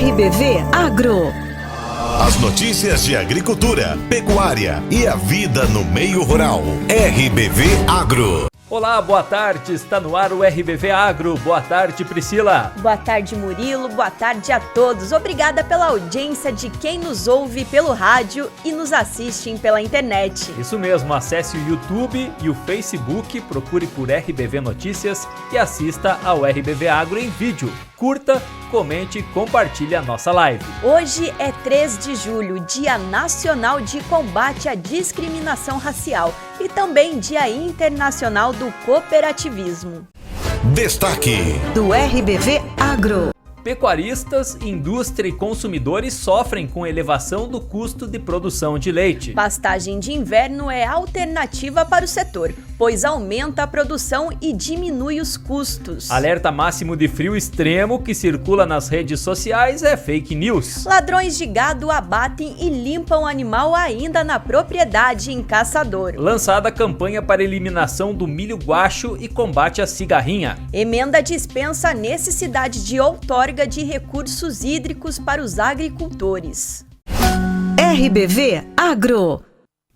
RBV Agro. As notícias de agricultura, pecuária e a vida no meio rural. RBV Agro. Olá, boa tarde, está no ar o RBV Agro. Boa tarde, Priscila. Boa tarde, Murilo. Boa tarde a todos. Obrigada pela audiência de quem nos ouve pelo rádio e nos assistem pela internet. Isso mesmo, acesse o YouTube e o Facebook, procure por RBV Notícias e assista ao RBV Agro em vídeo. Curta, comente e compartilhe a nossa live. Hoje é 3 de julho, Dia Nacional de Combate à Discriminação Racial e também Dia Internacional do Cooperativismo. Destaque do RBV Agro. Pecuaristas, indústria e consumidores sofrem com elevação do custo de produção de leite. Pastagem de inverno é alternativa para o setor, pois aumenta a produção e diminui os custos. Alerta máximo de frio extremo que circula nas redes sociais é fake news. Ladrões de gado abatem e limpam o animal ainda na propriedade em Caçador. Lançada a campanha para eliminação do milho guacho e combate à cigarrinha. Emenda dispensa a necessidade de outorga de recursos hídricos para os agricultores. RBV Agro.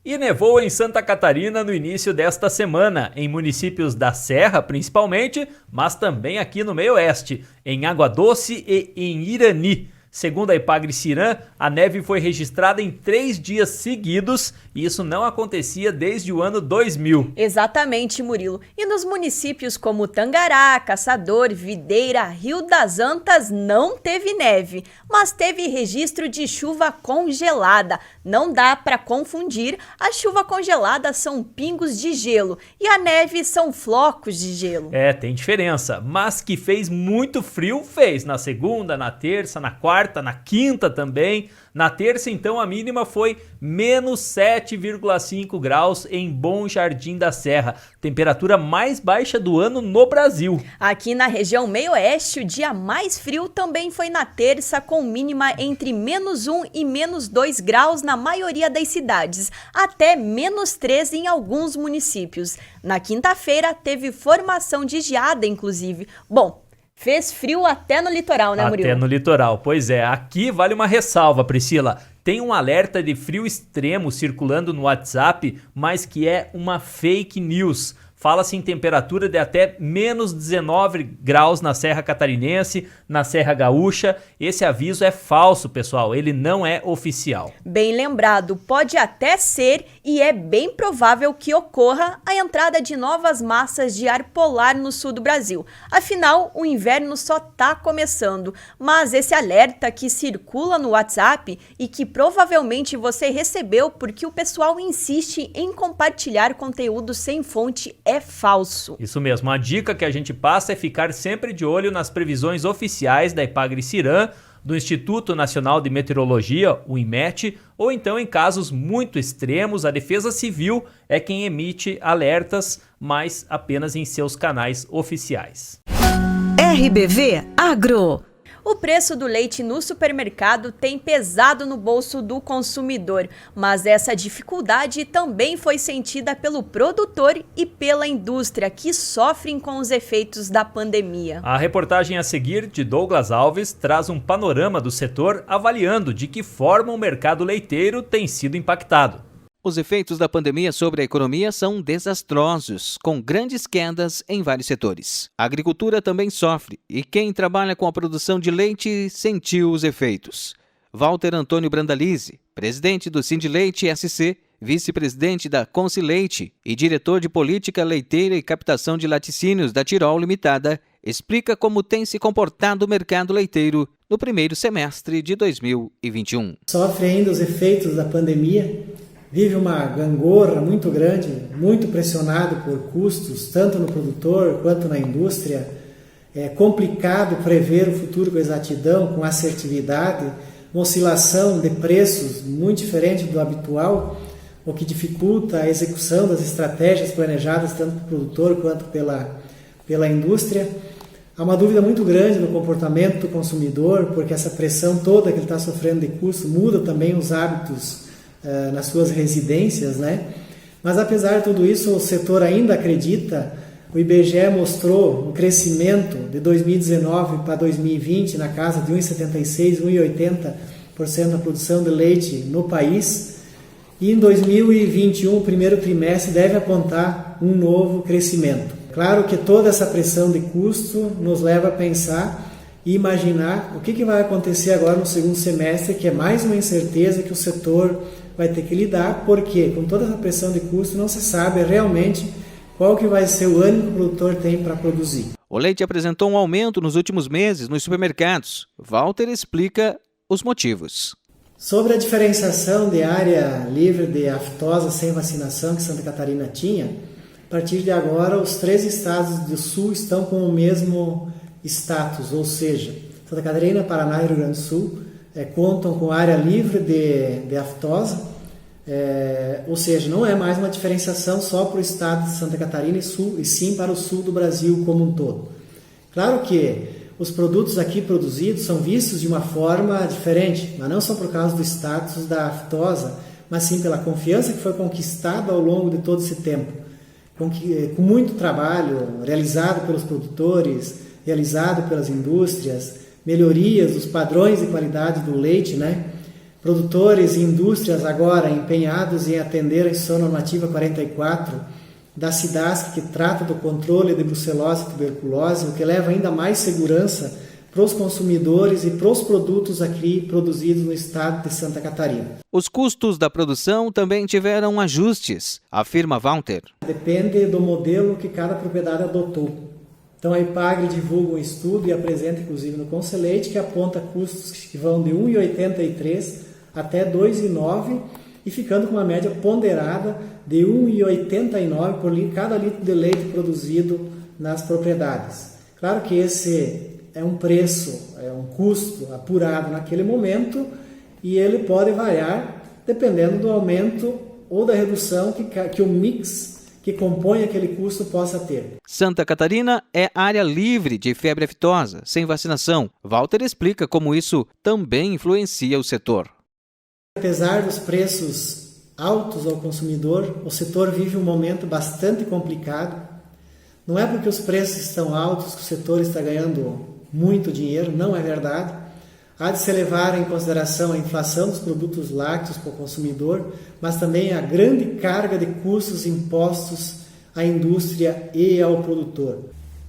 E nevou em Santa Catarina no início desta semana, em municípios da Serra principalmente, mas também aqui no meio-oeste, em Água Doce e em Irani. Segundo a Ipagre-Ciran, a neve foi registrada em 3 dias seguidos e isso não acontecia desde o ano 2000. Exatamente, Murilo. E nos municípios como Tangará, Caçador, Videira, Rio das Antas não teve neve, mas teve registro de chuva congelada. Não dá para confundir, a chuva congelada são pingos de gelo e a neve são flocos de gelo. É, tem diferença, mas que fez muito frio, fez na segunda, na terça, na quarta, na quinta também. Na terça, então, a mínima foi menos 7,5 graus em Bom Jardim da Serra, temperatura mais baixa do ano no Brasil. Aqui na região meio-oeste, o dia mais frio também foi na terça, com mínima entre menos 1 e menos 2 graus na maioria das cidades, até menos 3 em alguns municípios. Na quinta-feira, teve formação de geada, inclusive. Bom, fez frio até no litoral, né, Murilo? Até no litoral, pois é. Aqui vale uma ressalva, Priscila. Tem um alerta de frio extremo circulando no WhatsApp, mas que é uma fake news. Fala-se em temperatura de até menos 19 graus na Serra Catarinense, na Serra Gaúcha. Esse aviso é falso, pessoal. Ele não é oficial. Bem lembrado, pode até ser e é bem provável que ocorra a entrada de novas massas de ar polar no sul do Brasil. Afinal, o inverno só está começando. Mas esse alerta que circula no WhatsApp e que provavelmente você recebeu porque o pessoal insiste em compartilhar conteúdo sem fonte é falso. Isso mesmo, a dica que a gente passa é ficar sempre de olho nas previsões oficiais da Ipagre-Ciran, do Instituto Nacional de Meteorologia, o INMET, ou então em casos muito extremos, a Defesa Civil é quem emite alertas, mas apenas em seus canais oficiais. RBV Agro. O preço do leite no supermercado tem pesado no bolso do consumidor, mas essa dificuldade também foi sentida pelo produtor e pela indústria, que sofrem com os efeitos da pandemia. A reportagem a seguir, de Douglas Alves, traz um panorama do setor avaliando de que forma o mercado leiteiro tem sido impactado. Os efeitos da pandemia sobre a economia são desastrosos, com grandes quedas em vários setores. A agricultura também sofre e quem trabalha com a produção de leite sentiu os efeitos. Walter Antônio Brandalize, presidente do Sindileite SC, vice-presidente da Consileite e diretor de política leiteira e captação de laticínios da Tirol Limitada, explica como tem se comportado o mercado leiteiro no primeiro semestre de 2021. Sofre ainda os efeitos da pandemia. Vive uma gangorra muito grande, muito pressionado por custos, tanto no produtor quanto na indústria. É complicado prever o futuro com exatidão, com assertividade, uma oscilação de preços muito diferente do habitual, o que dificulta a execução das estratégias planejadas tanto pelo produtor quanto pela indústria. Há uma dúvida muito grande no comportamento do consumidor, porque essa pressão toda que ele está sofrendo de custo muda também os hábitos nas suas residências, né? Mas apesar de tudo isso, o setor ainda acredita O IBGE mostrou um crescimento de 2019 para 2020 na casa de 1,76%, 1,80% da produção de leite no país. E em 2021, o primeiro trimestre deve apontar um novo crescimento. Claro que toda essa pressão de custo nos leva a pensar e imaginar o que vai acontecer agora no segundo semestre, que é mais uma incerteza que o setor vai ter que lidar, porque com toda essa pressão de custo não se sabe realmente qual que vai ser o ânimo que o produtor tem para produzir. O leite apresentou um aumento nos últimos meses nos supermercados. Walter explica os motivos. Sobre a diferenciação de área livre de aftosa sem vacinação que Santa Catarina tinha, a partir de agora os 3 estados do sul estão com o mesmo status, ou seja, Santa Catarina, Paraná e Rio Grande do Sul contam com área livre de aftosa, ou seja, não é mais uma diferenciação só para o estado de Santa Catarina e sim para o sul do Brasil como um todo. Claro que os produtos aqui produzidos são vistos de uma forma diferente, mas não só por causa do status da aftosa, mas sim pela confiança que foi conquistada ao longo de todo esse tempo, com muito trabalho realizado pelos produtores, realizado pelas indústrias, melhorias dos padrões de qualidade do leite, Produtores e indústrias agora empenhados em atender a Instrução Normativa 44 da SIDASC, que trata do controle de brucelose e tuberculose, o que leva ainda mais segurança para os consumidores e para os produtos aqui produzidos no estado de Santa Catarina. Os custos da produção também tiveram ajustes, afirma Walter. Depende do modelo que cada propriedade adotou. Então a EPAGRE divulga um estudo e apresenta inclusive no Conselheite que aponta custos que vão de 1,83 até 2,9 e ficando com uma média ponderada de 1,89 por cada litro de leite produzido nas propriedades. Claro que esse é um preço, é um custo apurado naquele momento e ele pode variar dependendo do aumento ou da redução que o mix que compõe aquele custo possa ter. Santa Catarina é área livre de febre aftosa, sem vacinação. Walter explica como isso também influencia o setor. Apesar dos preços altos ao consumidor, o setor vive um momento bastante complicado. Não é porque os preços estão altos que o setor está ganhando muito dinheiro, não é verdade. Há de se levar em consideração a inflação dos produtos lácteos para o consumidor, mas também a grande carga de custos impostos à indústria e ao produtor.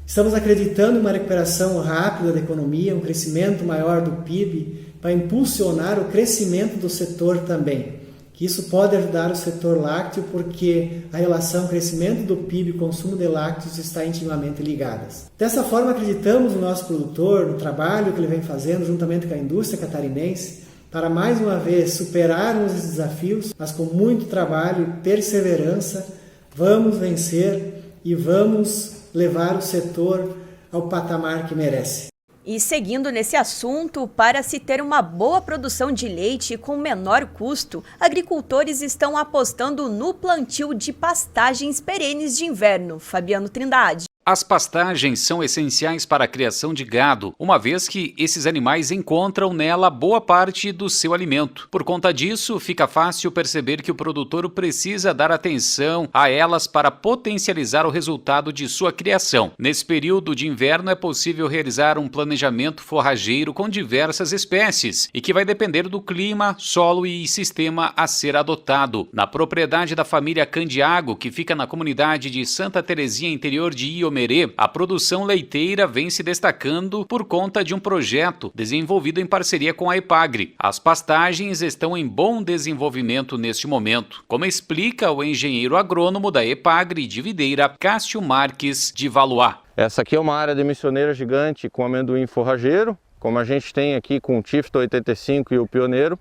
Estamos acreditando em uma recuperação rápida da economia, um crescimento maior do PIB, para impulsionar o crescimento do setor também. Que isso pode ajudar o setor lácteo, porque a relação crescimento do PIB e consumo de lácteos está intimamente ligadas. Dessa forma, acreditamos no nosso produtor, no trabalho que ele vem fazendo juntamente com a indústria catarinense, para mais uma vez superarmos esses desafios, mas com muito trabalho e perseverança, vamos vencer e vamos levar o setor ao patamar que merece. E seguindo nesse assunto, para se ter uma boa produção de leite com menor custo, agricultores estão apostando no plantio de pastagens perenes de inverno. Fabiano Trindade. As pastagens são essenciais para a criação de gado, uma vez que esses animais encontram nela boa parte do seu alimento. Por conta disso, fica fácil perceber que o produtor precisa dar atenção a elas para potencializar o resultado de sua criação. Nesse período de inverno é possível realizar um planejamento forrageiro com diversas espécies e que vai depender do clima, solo e sistema a ser adotado. Na propriedade da família Candiago, que fica na comunidade de Santa Terezinha, interior de Iomerê, a produção leiteira vem se destacando por conta de um projeto desenvolvido em parceria com a EPAGRE. As pastagens estão em bom desenvolvimento neste momento, como explica o engenheiro agrônomo da EPAGRE de Videira, Cássio Marques de Valois. Essa aqui é uma área de missioneira gigante com amendoim forrageiro, como a gente tem aqui com o Tifton 85 e o Pioneiro,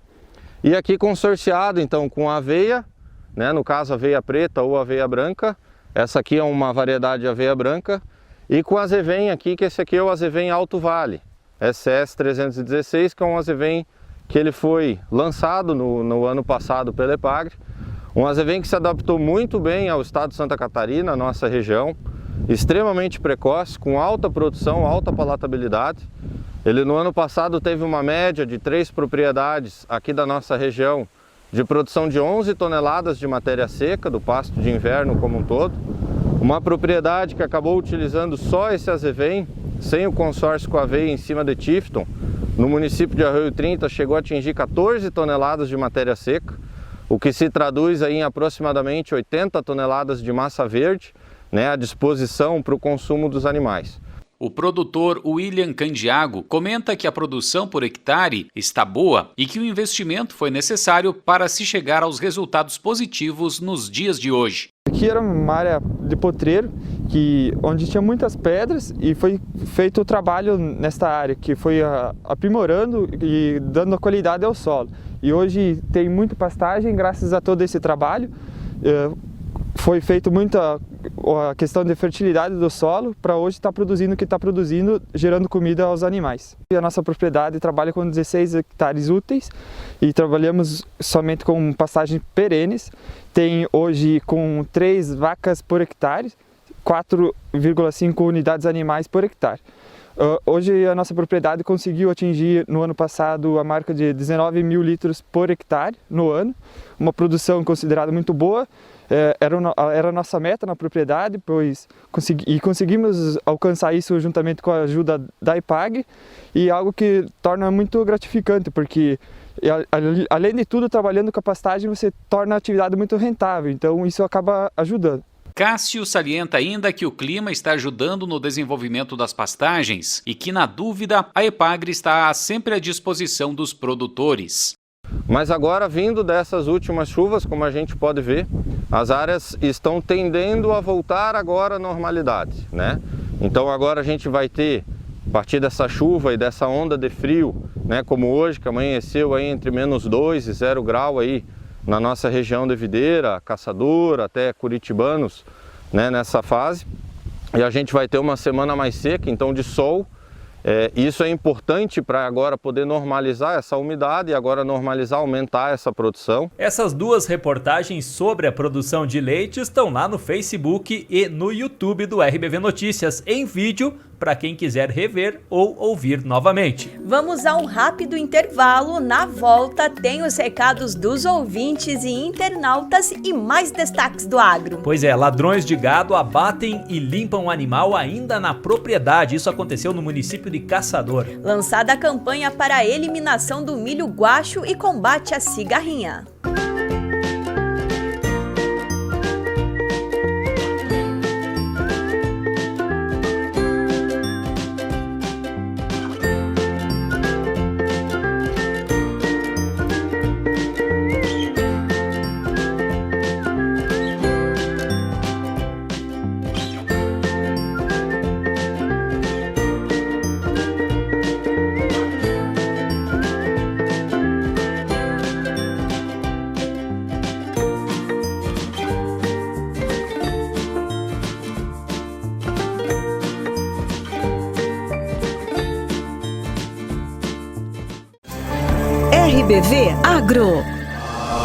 e aqui consorciado então com a aveia, no caso aveia preta ou aveia branca. Essa aqui é uma variedade de aveia branca, e com o azevém aqui, que esse aqui é o azevém Alto Vale, SS 316, que é um azevém que ele foi lançado no ano passado pela EPAGRE. Um azevém que se adaptou muito bem ao estado de Santa Catarina, nossa região, extremamente precoce, com alta produção, alta palatabilidade. Ele no ano passado teve uma média de 3 propriedades aqui da nossa região, de produção de 11 toneladas de matéria seca, do pasto de inverno como um todo. Uma propriedade que acabou utilizando só esse azevém, sem o consórcio com a aveia em cima de Tifton, no município de Arroio 30 chegou a atingir 14 toneladas de matéria seca, o que se traduz aí em aproximadamente 80 toneladas de massa verde, né, à disposição para o consumo dos animais. O produtor William Candiago comenta que a produção por hectare está boa e que o investimento foi necessário para se chegar aos resultados positivos nos dias de hoje. Aqui era uma área de potreiro, onde tinha muitas pedras, e foi feito o trabalho nesta área, que foi aprimorando e dando a qualidade ao solo. E hoje tem muita pastagem graças a todo esse trabalho. Foi feito muita a questão de fertilidade do solo para hoje estar produzindo o que está produzindo, gerando comida aos animais. E a nossa propriedade trabalha com 16 hectares úteis e trabalhamos somente com pastagens perenes. Tem hoje com 3 vacas por hectare, 4,5 unidades animais por hectare. Hoje a nossa propriedade conseguiu atingir no ano passado a marca de 19 mil litros por hectare no ano, uma produção considerada muito boa. Era a nossa meta na propriedade, conseguimos alcançar isso juntamente com a ajuda da EPAGRE, e algo que torna muito gratificante, porque além de tudo, trabalhando com a pastagem, você torna a atividade muito rentável, então isso acaba ajudando. Cássio salienta ainda que o clima está ajudando no desenvolvimento das pastagens e que, na dúvida, a EPAGRE está sempre à disposição dos produtores. Mas agora, vindo dessas últimas chuvas, como a gente pode ver, as áreas estão tendendo a voltar agora à normalidade, né? Então agora a gente vai ter, a partir dessa chuva e dessa onda de frio, né, como hoje, que amanheceu aí entre -2 e 0 grau aí na nossa região de Videira, Caçador, até Curitibanos, né, nessa fase. E a gente vai ter uma semana mais seca, então de sol. Isso é importante para agora poder normalizar essa umidade e agora normalizar, aumentar essa produção. Essas duas reportagens sobre a produção de leite estão lá no Facebook e no YouTube do RBV Notícias, em vídeo, para quem quiser rever ou ouvir novamente. Vamos a um rápido intervalo. Na volta tem os recados dos ouvintes e internautas e mais destaques do agro. Pois é, ladrões de gado abatem e limpam o animal ainda na propriedade. Isso aconteceu no município de Caçador. Lançada a campanha para a eliminação do milho guacho e combate à cigarrinha. RBV Agro.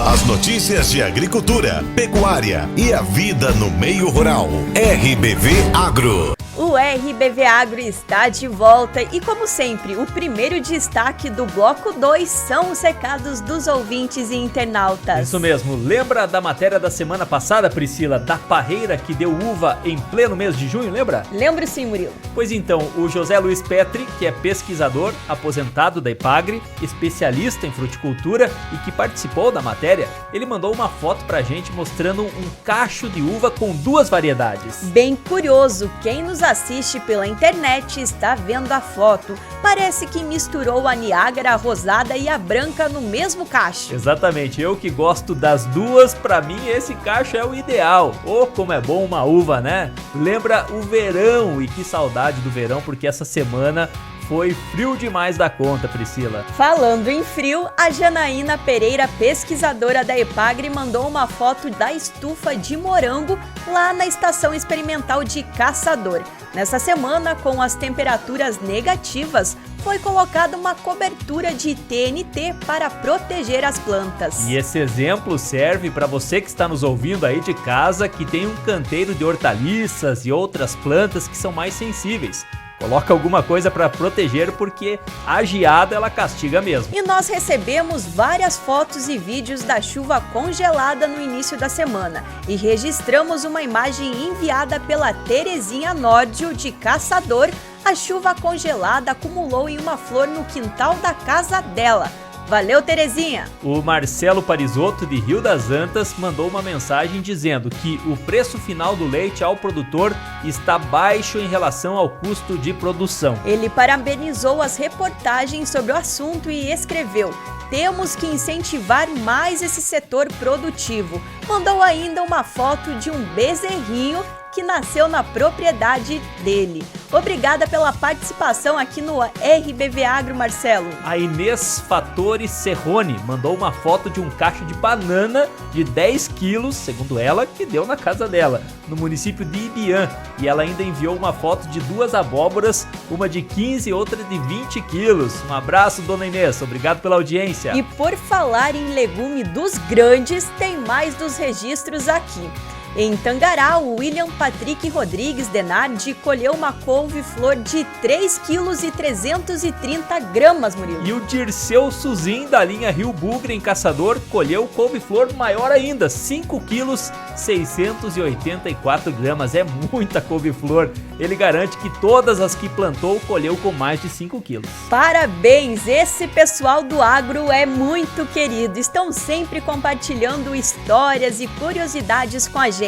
As notícias de agricultura, pecuária e a vida no meio rural. RBV Agro. O RBV Agro está de volta e, como sempre, o primeiro destaque do Bloco 2 são os recados dos ouvintes e internautas. Isso mesmo. Lembra da matéria da semana passada, Priscila, da parreira que deu uva em pleno mês de junho, lembra? Lembro sim, Murilo. Pois então, o José Luiz Petri, que é pesquisador, aposentado da EPAGRE, especialista em fruticultura e que participou da matéria, ele mandou uma foto pra gente mostrando um cacho de uva com 2 variedades. Bem curioso, quem nos assiste pela internet está vendo a foto. Parece que misturou a Niágara, a rosada e a branca no mesmo cacho. Exatamente, eu que gosto das duas, pra mim esse cacho é o ideal. Oh, como é bom uma uva, né? Lembra o verão, e que saudade do verão, porque essa semana foi frio demais da conta, Priscila. Falando em frio, a Janaína Pereira, pesquisadora da EPAGRE, mandou uma foto da estufa de morango lá na Estação Experimental de Caçador. Nessa semana, com as temperaturas negativas, foi colocada uma cobertura de TNT para proteger as plantas. E esse exemplo serve para você que está nos ouvindo aí de casa, que tem um canteiro de hortaliças e outras plantas que são mais sensíveis. Coloca alguma coisa para proteger, porque a geada ela castiga mesmo. E nós recebemos várias fotos e vídeos da chuva congelada no início da semana e registramos uma imagem enviada pela Terezinha Nórdio de Caçador. A chuva congelada acumulou em uma flor no quintal da casa dela. Valeu, Terezinha! O Marcelo Parisotto, de Rio das Antas, mandou uma mensagem dizendo que o preço final do leite ao produtor está baixo em relação ao custo de produção. Ele parabenizou as reportagens sobre o assunto e escreveu: temos que incentivar mais esse setor produtivo. Mandou ainda uma foto de um bezerrinho que nasceu na propriedade dele. Obrigada pela participação aqui no RBV Agro, Marcelo. A Inês Fattori Serrone mandou uma foto de um cacho de banana de 10 quilos, segundo ela, que deu na casa dela, no município de Ibiã. E ela ainda enviou uma foto de 2 abóboras, uma de 15 e outra de 20 quilos. Um abraço, dona Inês. Obrigado pela audiência. E por falar em legume dos grandes, tem mais dos registros aqui. Em Tangará, o William Patrick Rodrigues Denardi colheu uma couve-flor de 3,330 kg, Murilo. E o Dirceu Suzin, da linha Rio Bugre, em Caçador, colheu couve-flor maior ainda, 5,684 kg. É muita couve-flor. Ele garante que todas as que plantou colheu com mais de 5 quilos. Parabéns! Esse pessoal do agro é muito querido. Estão sempre compartilhando histórias e curiosidades com a gente.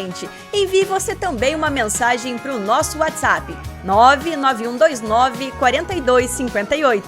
Envie você também uma mensagem para o nosso WhatsApp 99129-4258.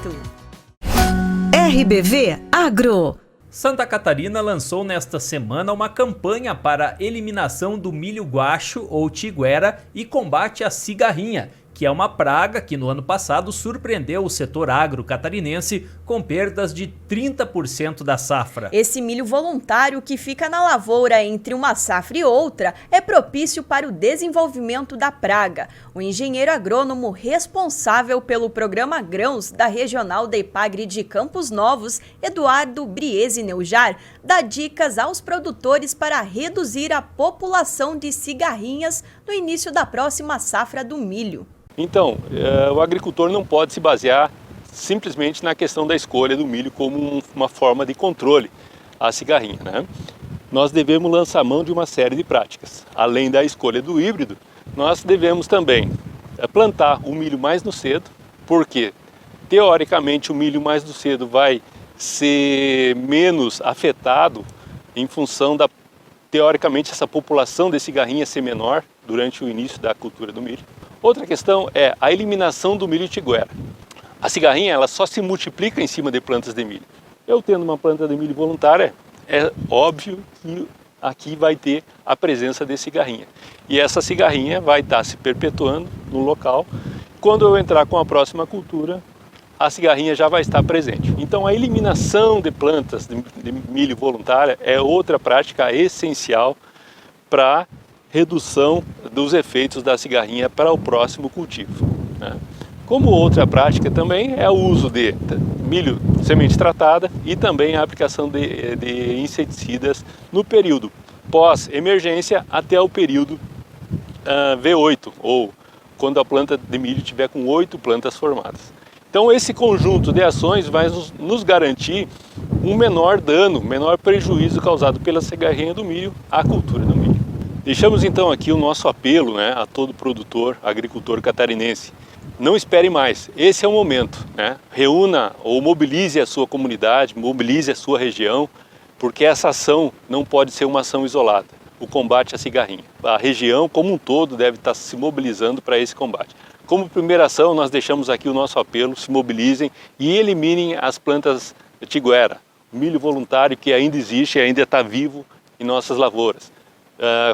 RBV Agro. Santa Catarina lançou nesta semana uma campanha para eliminação do milho guacho ou tiguera e combate à cigarrinha, que é uma praga que no ano passado surpreendeu o setor agro catarinense com perdas de 30% da safra. Esse milho voluntário que fica na lavoura entre uma safra e outra é propício para o desenvolvimento da praga. O engenheiro agrônomo responsável pelo programa Grãos da Regional da Ipagre de Campos Novos, Eduardo Briese Neujar, dá dicas aos produtores para reduzir a população de cigarrinhas no início da próxima safra do milho. Então, o agricultor não pode se basear simplesmente na questão da escolha do milho como uma forma de controle à cigarrinha, né? Nós devemos lançar mão de uma série de práticas. Além da escolha do híbrido, nós devemos também plantar o milho mais no cedo, porque teoricamente o milho mais no cedo vai ser menos afetado em função da, teoricamente, essa população de cigarrinha ser menor durante o início da cultura do milho. Outra questão é a eliminação do milho tiguera. A cigarrinha ela só se multiplica em cima de plantas de milho. Eu tendo uma planta de milho voluntária, é óbvio que aqui vai ter a presença de cigarrinha. E essa cigarrinha vai estar se perpetuando no local. Quando eu entrar com a próxima cultura, a cigarrinha já vai estar presente. Então a eliminação de plantas de milho voluntária é outra prática essencial para redução dos efeitos da cigarrinha para o próximo cultivo, né? Como outra prática também é o uso de milho semente tratada e também a aplicação de inseticidas no período pós-emergência até o período V8, ou quando a planta de milho tiver com 8 plantas formadas. Então esse conjunto de ações vai nos garantir um menor dano, menor prejuízo causado pela cigarrinha do milho à cultura do milho. Deixamos então aqui o nosso apelo, né, a todo produtor, agricultor catarinense. Não espere mais, esse é o momento, né? Reúna ou mobilize a sua comunidade, mobilize a sua região, porque essa ação não pode ser uma ação isolada, o combate à cigarrinha. A região como um todo deve estar se mobilizando para esse combate. Como primeira ação, nós deixamos aqui o nosso apelo, se mobilizem e eliminem as plantas tiguera, o milho voluntário que ainda existe e ainda está vivo em nossas lavouras.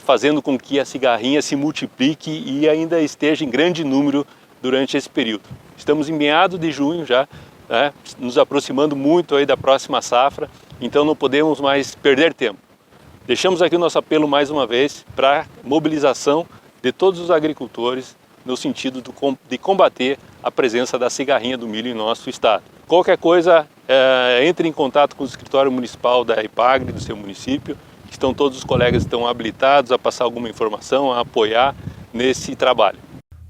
Fazendo com que a cigarrinha se multiplique e ainda esteja em grande número durante esse período. Estamos em meados de junho já, né, nos aproximando muito aí da próxima safra, então não podemos mais perder tempo. Deixamos aqui o nosso apelo mais uma vez para mobilização de todos os agricultores no sentido de combater a presença da cigarrinha do milho em nosso estado. Qualquer coisa, entre em contato com o escritório municipal da Ipagre do seu município. Estão todos os colegas que estão habilitados a passar alguma informação, a apoiar nesse trabalho.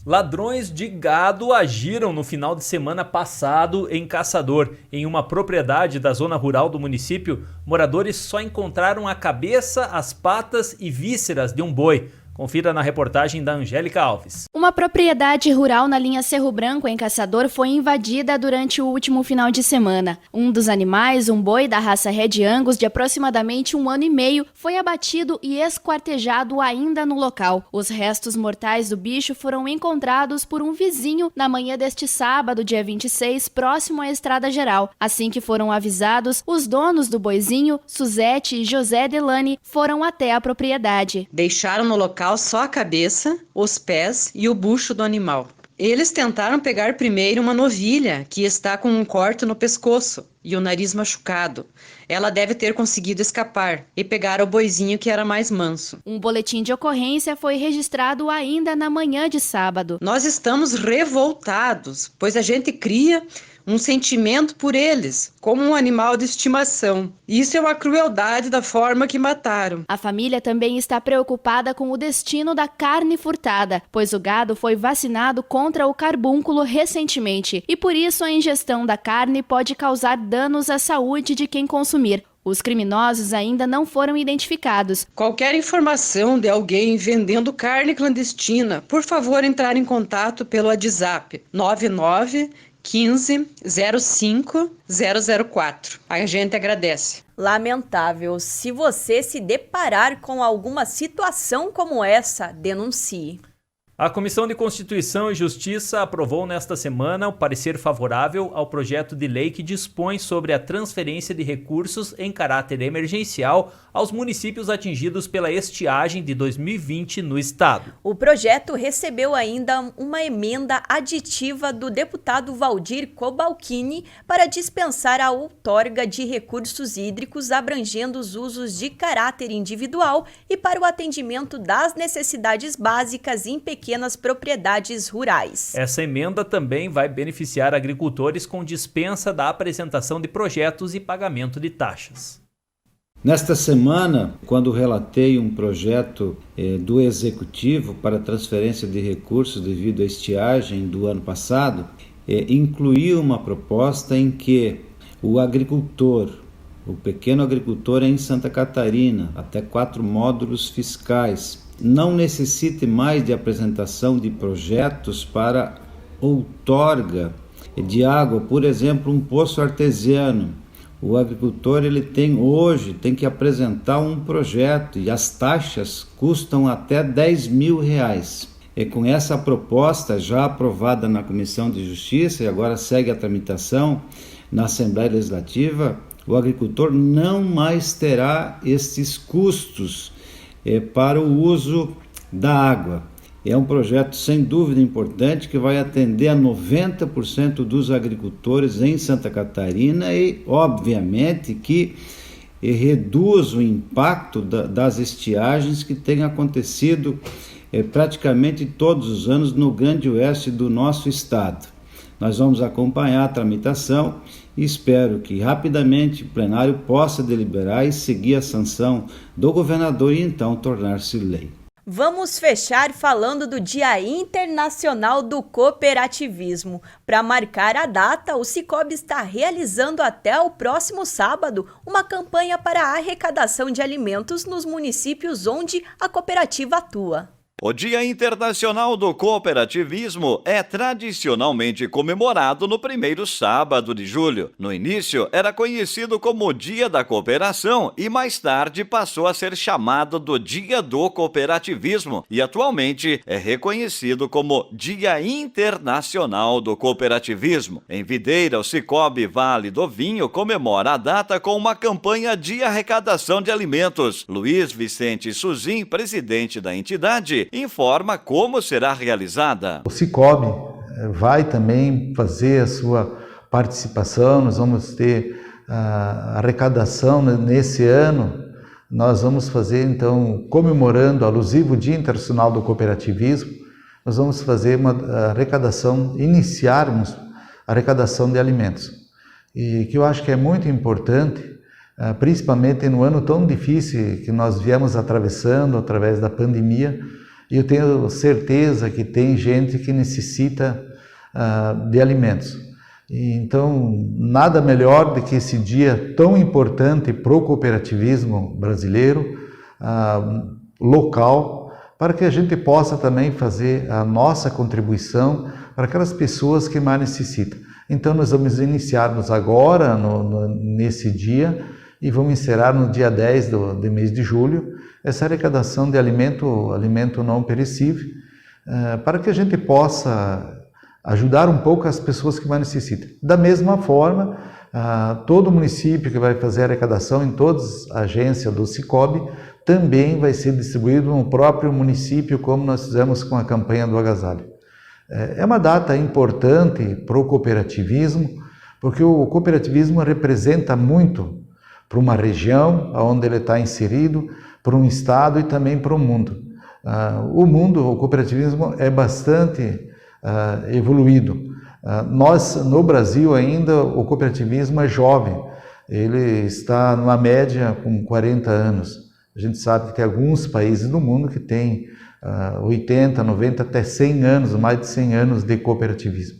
Ladrões de gado agiram no final de semana passado em Caçador. Em uma propriedade da zona rural do município, moradores só encontraram a cabeça, as patas e vísceras de um boi. Confira na reportagem da Angélica Alves. Uma propriedade rural na linha Cerro Branco, em Caçador, foi invadida durante o último final de semana. Um dos animais, um boi da raça Red Angus, de aproximadamente 1 ano e meio, foi abatido e esquartejado ainda no local. Os restos mortais do bicho foram encontrados por um vizinho na manhã deste sábado, dia 26, próximo à Estrada Geral. Assim que foram avisados, os donos do boizinho, Suzete e José Delane, foram até a propriedade. Deixaram no local só a cabeça, os pés e o bucho do animal. Eles tentaram pegar primeiro uma novilha que está com um corte no pescoço e o nariz machucado. Ela deve ter conseguido escapar e pegar o boizinho que era mais manso. Um boletim de ocorrência foi registrado ainda na manhã de sábado. Nós estamos revoltados, pois a gente cria um sentimento por eles, como um animal de estimação. Isso é uma crueldade da forma que mataram. A família também está preocupada com o destino da carne furtada, pois o gado foi vacinado contra o carbúnculo recentemente e por isso a ingestão da carne pode causar danos à saúde de quem consumir. Os criminosos ainda não foram identificados. Qualquer informação de alguém vendendo carne clandestina, por favor entrar em contato pelo WhatsApp 99 15 05 004. A gente agradece. Lamentável. Se você se deparar com alguma situação como essa, denuncie. A Comissão de Constituição e Justiça aprovou nesta semana o parecer favorável ao projeto de lei que dispõe sobre a transferência de recursos em caráter emergencial aos municípios atingidos pela estiagem de 2020 no estado. O projeto recebeu ainda uma emenda aditiva do deputado Valdir Cobalcini para dispensar a outorga de recursos hídricos abrangendo os usos de caráter individual e para o atendimento das necessidades básicas em pequenas propriedades rurais. Essa emenda também vai beneficiar agricultores com dispensa da apresentação de projetos e pagamento de taxas. Nesta semana, quando relatei um projeto do Executivo para transferência de recursos devido à estiagem do ano passado, incluí uma proposta em que o agricultor, o pequeno agricultor em Santa Catarina, até 4 módulos fiscais, não necessite mais de apresentação de projetos para outorga de água, por exemplo, um poço artesiano. O agricultor hoje tem que apresentar um projeto e as taxas custam até R$10.000. E com essa proposta já aprovada na Comissão de Justiça e agora segue a tramitação na Assembleia Legislativa, o agricultor não mais terá esses custos para o uso da água. É um projeto sem dúvida importante que vai atender a 90% dos agricultores em Santa Catarina e, obviamente, que reduz o impacto das estiagens que têm acontecido praticamente todos os anos no Grande Oeste do nosso estado. Nós vamos acompanhar a tramitação e espero que rapidamente o plenário possa deliberar e seguir a sanção do governador e então tornar-se lei. Vamos fechar falando do Dia Internacional do Cooperativismo. Para marcar a data, o Sicob está realizando até o próximo sábado uma campanha para a arrecadação de alimentos nos municípios onde a cooperativa atua. O Dia Internacional do Cooperativismo é tradicionalmente comemorado no primeiro sábado de julho. No início, era conhecido como Dia da Cooperação e mais tarde passou a ser chamado do Dia do Cooperativismo e atualmente é reconhecido como Dia Internacional do Cooperativismo. Em Videira, o Sicob Vale do Vinho comemora a data com uma campanha de arrecadação de alimentos. Luiz Vicente Suzin, presidente da entidade, informa como será realizada. O Sicob vai também fazer a sua participação, nós vamos ter a arrecadação nesse ano, nós vamos fazer então, comemorando o alusivo Dia Internacional do Cooperativismo, nós vamos fazer uma arrecadação, iniciarmos a arrecadação de alimentos. E que eu acho que é muito importante, principalmente no ano tão difícil que nós viemos atravessando através da pandemia, E eu tenho certeza que tem gente que necessita de alimentos. Então, nada melhor do que esse dia tão importante para o cooperativismo brasileiro, local, para que a gente possa também fazer a nossa contribuição para aquelas pessoas que mais necessitam. Então, nós vamos iniciarmos agora, nesse dia, e vamos encerrar no dia 10 do mês de julho, essa arrecadação de alimento não perecível, para que a gente possa ajudar um pouco as pessoas que mais necessitam. Da mesma forma, todo município que vai fazer a arrecadação em todas as agências do Sicob também vai ser distribuído no próprio município, como nós fizemos com a campanha do agasalho. É uma data importante para o cooperativismo, porque o cooperativismo representa muito para uma região onde ele está inserido, para um estado e também para o mundo. O cooperativismo é bastante evoluído. Nós, no Brasil ainda, o cooperativismo é jovem, ele está numa média com 40 anos. A gente sabe que tem alguns países do mundo que têm 80, 90, até 100 anos, mais de 100 anos de cooperativismo.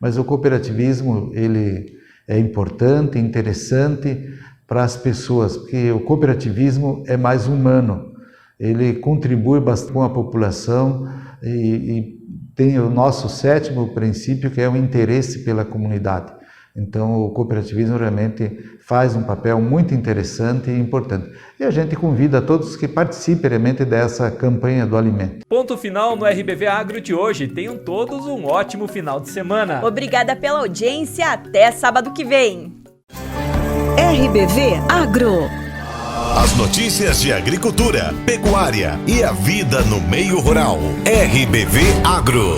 Mas o cooperativismo, ele é importante, interessante para as pessoas, porque o cooperativismo é mais humano, ele contribui bastante com a população e tem o nosso 7º princípio, que é o interesse pela comunidade. Então, o cooperativismo realmente faz um papel muito interessante e importante. E a gente convida a todos que participem realmente dessa campanha do alimento. Ponto final no RBV Agro de hoje. Tenham todos um ótimo final de semana. Obrigada pela audiência. Até sábado que vem. RBV Agro. As notícias de agricultura, pecuária e a vida no meio rural. RBV Agro.